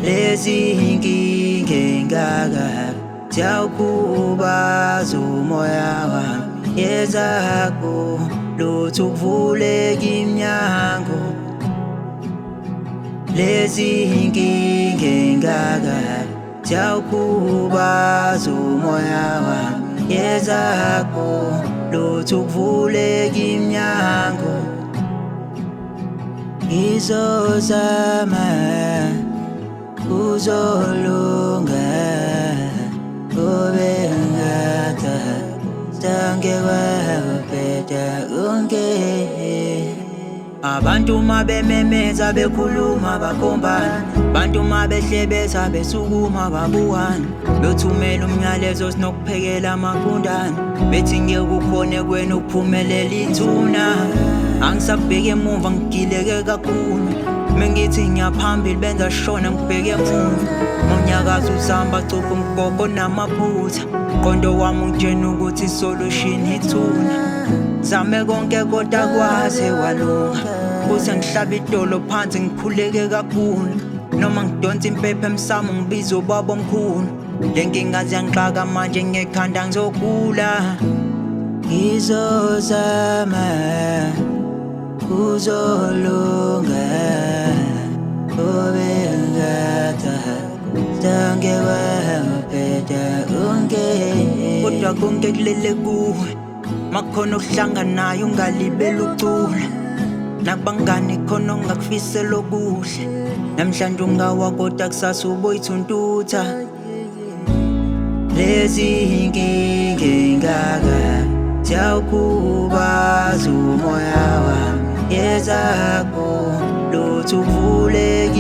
lezi inkinga engaka ziyawukhubaza umoya wami. Yezakho lutho ukuvuleka iminyango. Lezi inkinga engaka ziyawukhubaza umoya wami. Yezakho lutho ukuvuleka iminyango. Ngizozama kuzolunga kube ngata sange kwabheda konke. Abantu mabememeza bekhuluma bakhombana, bantu mabehlebeza besukuma babuwana, bethumela umnyalezo sinokuphekela amaqondana, bethi ngeke ukhone kwena ukuphumelela ithuna. Angisabheke emuva ngigileke kakhulu, mengithi ngiyaphambili benza shona ngibheke emuva. Ngonyakaza uzamba cupha umgogo namaphutha, qondo wami ungitshena ukuthi isolution ithuna. Zame konke kodwa kwaze kwalunga, kuze ngihlaba idolo phansi ngikhuleke kakhulu. Noma ngidonsa impepho emsamo ngibiza ubaba omkhulu, le nkinga ziyangixaka manje ngekhanda ngizogula. Ngizozama kuzolunga kube ngata sange kwabheda konke. Kodwa konke kulele kuwe, makhona okuhlanganayo ungalibeli ucula. Nakubangani khona ongakufisela okuhle, namhlanje ungawa kodwa kusasa uboyithuntutha. Lezi inkinga engaka ziyawukhubaza umoya wami. Yezakho lutho ukuvuleka